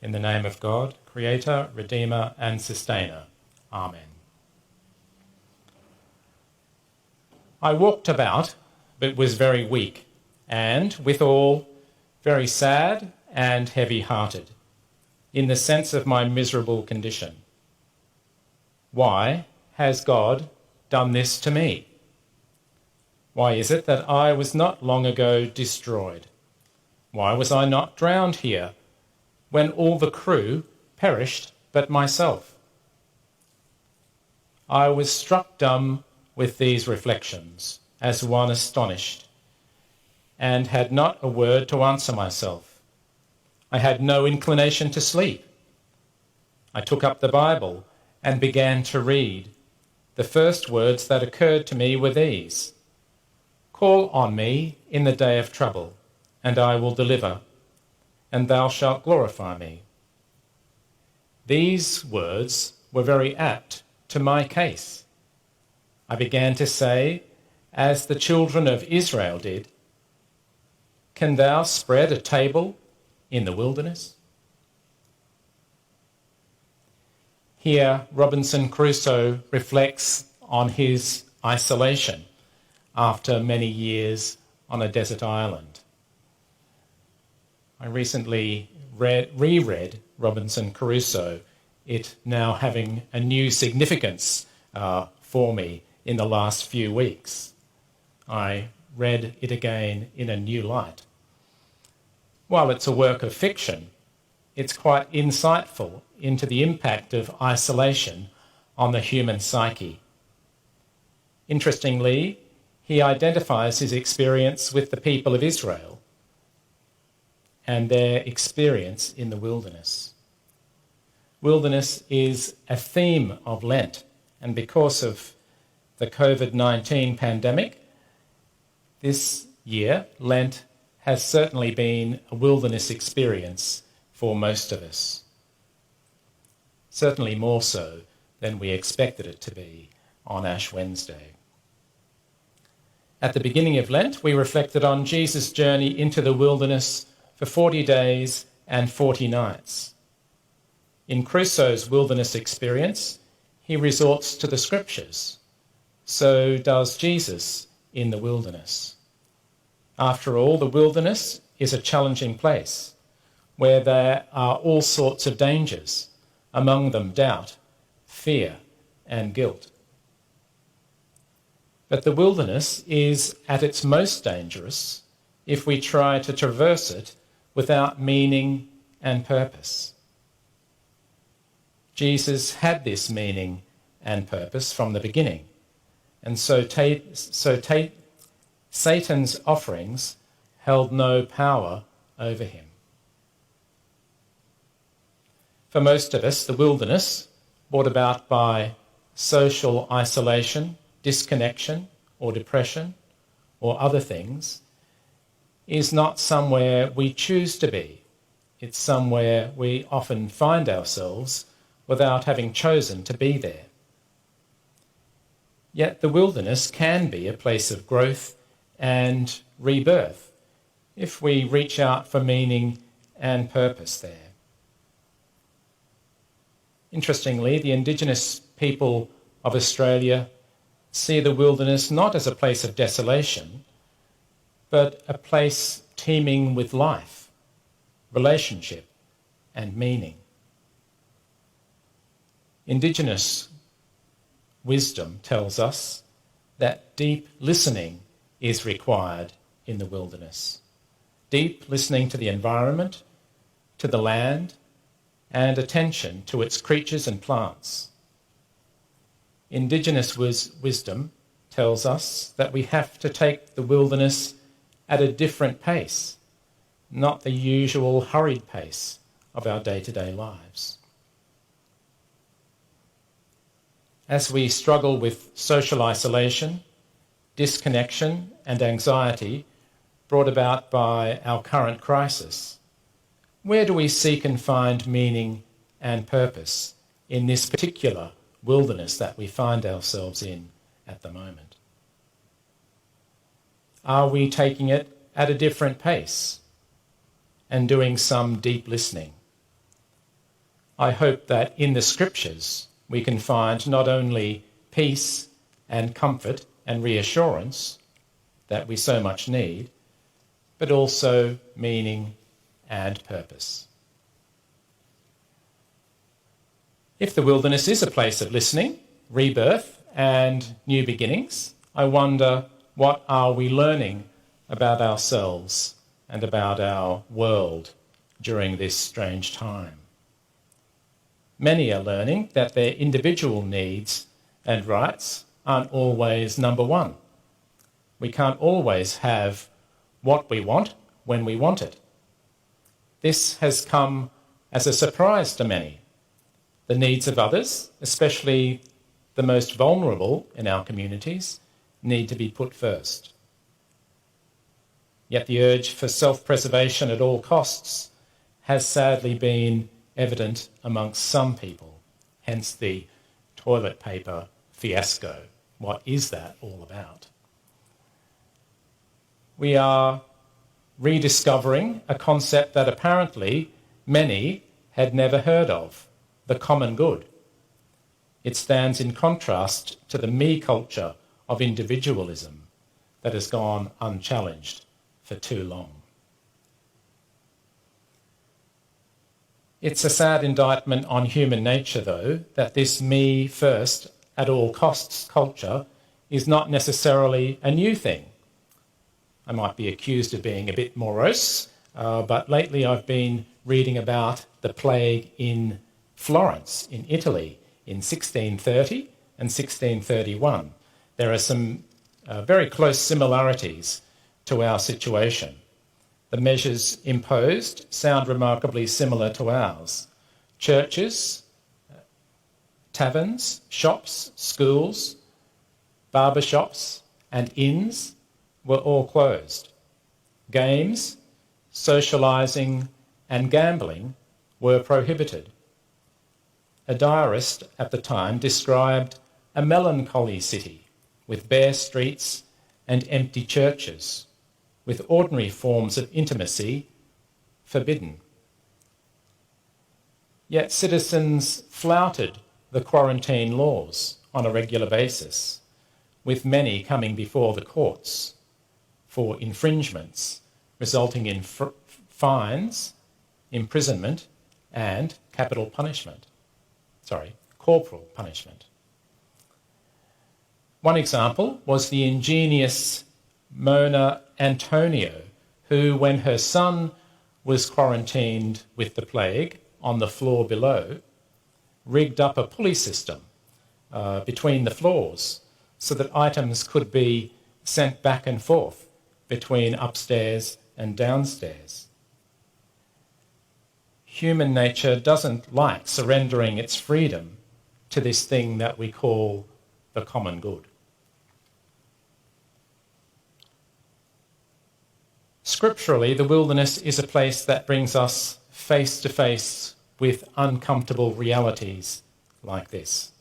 In the name of God, Creator, Redeemer and Sustainer. Amen. I walked about, but was very weak, and, withal, very sad and heavy-hearted, in the sense of my miserable condition. Why has God done this to me? Why is it that I was not long ago destroyed? Why was I not drowned here, when all the crew perished but myself? I was struck dumb with these reflections, as one astonished, and had not a word to answer myself. I had no inclination to sleep. I took up the Bible and began to read. The first words that occurred to me were these: "Call on me in the day of trouble, and I will deliver, and thou shalt glorify me." These words were very apt to my case. I began to say, as the children of Israel did, "Can thou spread a table in the wilderness?" Here, Robinson Crusoe reflects on his isolation after many years on a desert island. I recently reread Robinson Crusoe, it now having a new significance for me in the last few weeks. I read it again in a new light. While it's a work of fiction, it's quite insightful into the impact of isolation on the human psyche. Interestingly, he identifies his experience with the people of Israel and their experience in the wilderness. Wilderness is a theme of Lent, and because of the COVID-19 pandemic, this year, Lent has certainly been a wilderness experience for most of us. Certainly more so than we expected it to be on Ash Wednesday. At the beginning of Lent, we reflected on Jesus' journey into the wilderness for 40 days and 40 nights. In Crusoe's wilderness experience, he resorts to the scriptures. So does Jesus in the wilderness. After all, the wilderness is a challenging place where there are all sorts of dangers, among them doubt, fear, and guilt. But the wilderness is at its most dangerous if we try to traverse it without meaning and purpose. Jesus had this meaning and purpose from the beginning, and so Satan's offerings held no power over him. For most of us, the wilderness, brought about by social isolation, disconnection, or depression, or other things, is not somewhere we choose to be. It's somewhere we often find ourselves without having chosen to be there. Yet the wilderness can be a place of growth and rebirth if we reach out for meaning and purpose there. Interestingly, the Indigenous people of Australia see the wilderness not as a place of desolation, but a place teeming with life, relationship, and meaning. Indigenous wisdom tells us that deep listening is required in the wilderness. Deep listening to the environment, to the land, and attention to its creatures and plants. Indigenous wisdom tells us that we have to take the wilderness at a different pace, not the usual hurried pace of our day-to-day lives. As we struggle with social isolation, disconnection, and anxiety brought about by our current crisis, where do we seek and find meaning and purpose in this particular wilderness that we find ourselves in at the moment? Are we taking it at a different pace and doing some deep listening? I hope that in the Scriptures we can find not only peace and comfort and reassurance that we so much need, but also meaning and purpose. If the wilderness is a place of listening, rebirth and new beginnings, I wonder, what are we learning about ourselves and about our world during this strange time? Many are learning that their individual needs and rights aren't always number one. We can't always have what we want when we want it. This has come as a surprise to many. The needs of others, especially the most vulnerable in our communities, need to be put first. Yet the urge for self-preservation at all costs has sadly been evident amongst some people, hence the toilet paper fiasco. What is that all about? We are rediscovering a concept that apparently many had never heard of, the common good. It stands in contrast to the me culture of individualism that has gone unchallenged for too long. It's a sad indictment on human nature, though, that this me first at all costs culture is not necessarily a new thing. I might be accused of being a bit morose, but lately I've been reading about the plague in Florence, in Italy, in 1630 and 1631. There are some very close similarities to our situation. The measures imposed sound remarkably similar to ours. Churches, taverns, shops, schools, barber shops and inns were all closed. Games, socialising and gambling were prohibited. A diarist at the time described a melancholy city with bare streets and empty churches, with ordinary forms of intimacy forbidden. Yet citizens flouted the quarantine laws on a regular basis, with many coming before the courts for infringements, resulting in fines, imprisonment, and corporal punishment. One example was the ingenious Mona Antonio, who, when her son was quarantined with the plague on the floor below, rigged up a pulley system between the floors so that items could be sent back and forth between upstairs and downstairs. Human nature doesn't like surrendering its freedom to this thing that we call the common good. Scripturally, the wilderness is a place that brings us face to face with uncomfortable realities like this.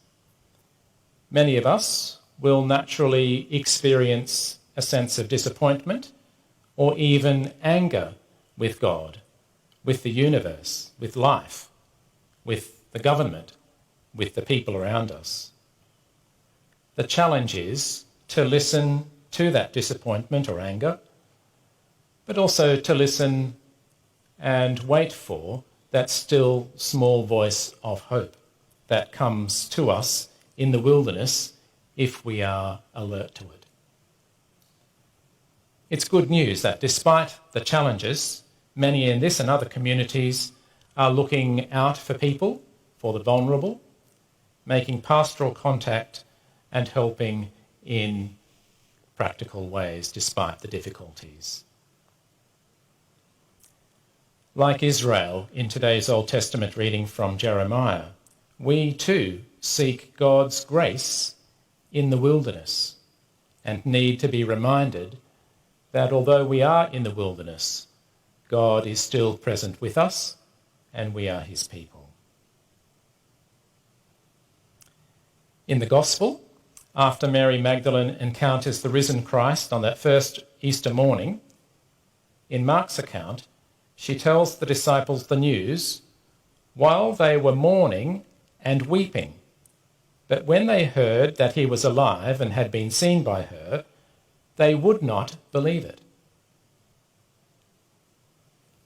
Many of us will naturally experience a sense of disappointment or even anger with God, with the universe, with life, with the government, with the people around us. The challenge is to listen to that disappointment or anger, but also to listen and wait for that still small voice of hope that comes to us in the wilderness if we are alert to it. It's good news that despite the challenges, many in this and other communities are looking out for people, for the vulnerable, making pastoral contact and helping in practical ways despite the difficulties. Like Israel in today's Old Testament reading from Jeremiah, we too seek God's grace in the wilderness and need to be reminded that although we are in the wilderness, God is still present with us and we are his people. In the Gospel, after Mary Magdalene encounters the risen Christ on that first Easter morning, in Mark's account, she tells the disciples the news while they were mourning and weeping. But when they heard that he was alive and had been seen by her, they would not believe it.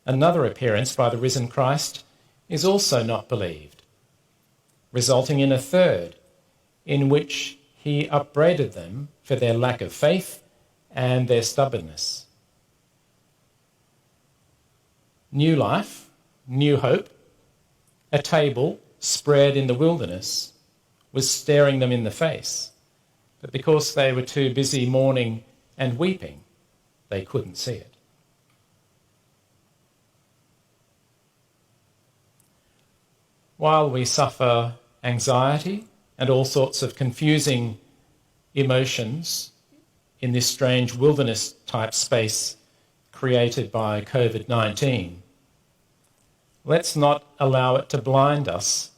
Another appearance by the risen Christ is also not believed, resulting in a third, in which he upbraided them for their lack of faith and their stubbornness. New life, new hope, a table spread in the wilderness was staring them in the face, but because they were too busy mourning and weeping, they couldn't see it. While we suffer anxiety and all sorts of confusing emotions in this strange wilderness-type space created by COVID-19, let's not allow it to blind us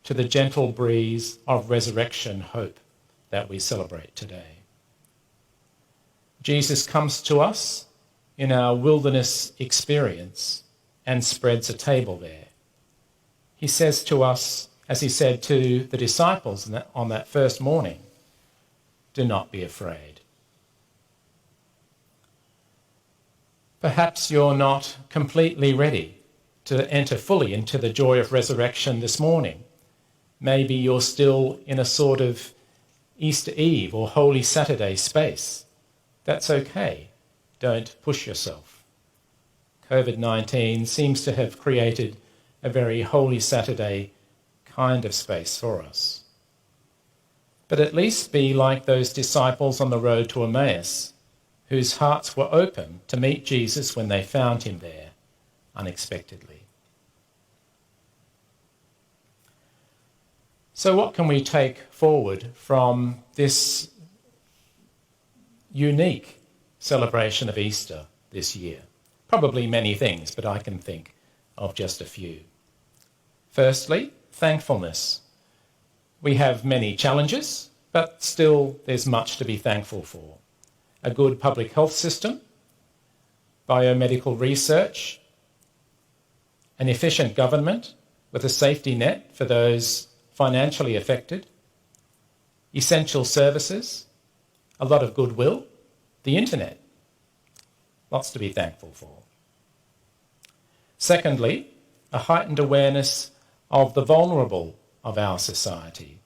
to the gentle breeze of resurrection hope that we celebrate today. Jesus comes to us in our wilderness experience and spreads a table there. He says to us, as he said to the disciples on that first morning, "Do not be afraid." Perhaps you're not completely ready to enter fully into the joy of resurrection this morning. Maybe you're still in a sort of Easter Eve or Holy Saturday space. That's okay. Don't push yourself. COVID-19 seems to have created a very Holy Saturday kind of space for us. But at least be like those disciples on the road to Emmaus, whose hearts were open to meet Jesus when they found him there unexpectedly. So what can we take forward from this unique celebration of Easter this year? Probably many things, but I can think of just a few. Firstly, thankfulness. We have many challenges, but still there's much to be thankful for. A good public health system, biomedical research, an efficient government with a safety net for those financially affected, essential services, a lot of goodwill, the internet. Lots to be thankful for. Secondly, a heightened awareness of the vulnerable of our society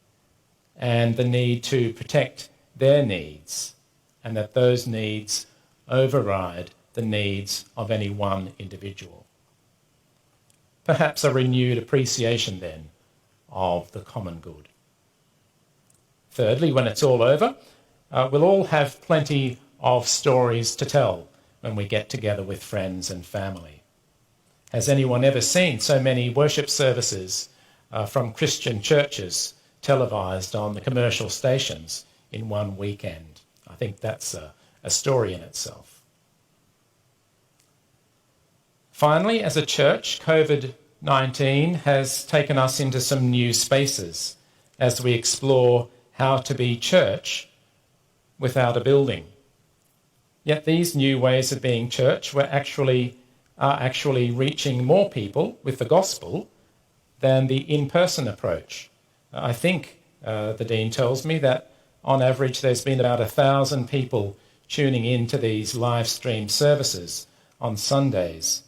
and the need to protect their needs, and that those needs override the needs of any one individual. Perhaps a renewed appreciation then of the common good. Thirdly, when it's all over, we'll all have plenty of stories to tell when we get together with friends and family. Has anyone ever seen so many worship services from Christian churches televised on the commercial stations in one weekend? I think that's a story in itself. Finally, as a church, COVID-19 has taken us into some new spaces as we explore how to be church without a building. Yet these new ways of being church are actually reaching more people with the gospel than the in-person approach. I think the Dean tells me that on average there's been about 1,000 people tuning into these live stream services on Sundays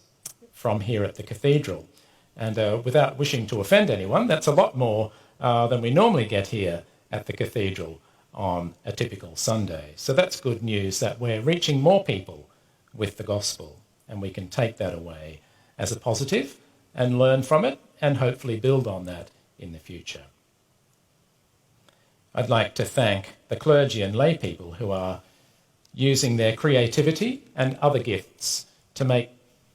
from here at the Cathedral. And without wishing to offend anyone, that's a lot more than we normally get here at the Cathedral on a typical Sunday. So that's good news that we're reaching more people with the gospel, and we can take that away as a positive and learn from it and hopefully build on that in the future. I'd like to thank the clergy and lay people who are using their creativity and other gifts to make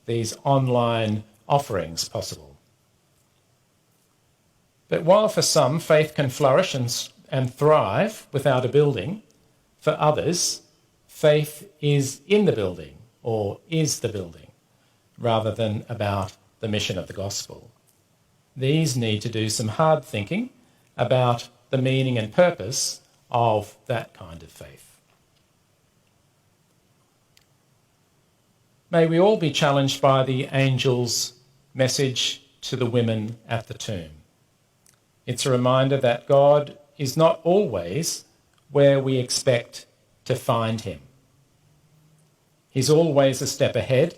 these online offerings possible. But while for some faith can flourish and thrive without a building, for others faith is in the building or is the building rather than about the mission of the gospel. These need to do some hard thinking about the meaning and purpose of that kind of faith. May we all be challenged by the angel's message to the women at the tomb. It's a reminder that God is not always where we expect to find him. He's always a step ahead,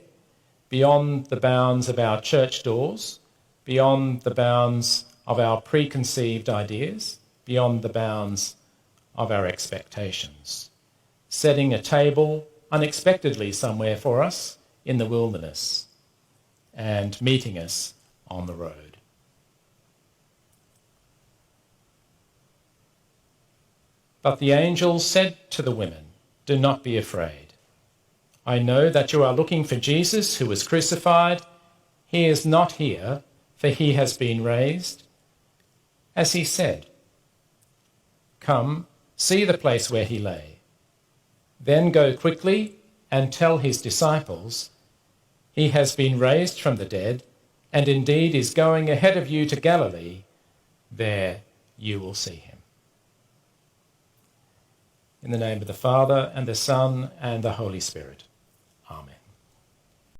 beyond the bounds of our church doors, beyond the bounds of our preconceived ideas, beyond the bounds of our expectations, setting a table unexpectedly somewhere for us in the wilderness and meeting us on the road. But the angel said to the women, "Do not be afraid. I know that you are looking for Jesus who was crucified. He is not here, for he has been raised, as he said. Come, see the place where he lay. Then go quickly and tell his disciples, he has been raised from the dead, and indeed is going ahead of you to Galilee. There you will see him." In the name of the Father, and the Son, and the Holy Spirit.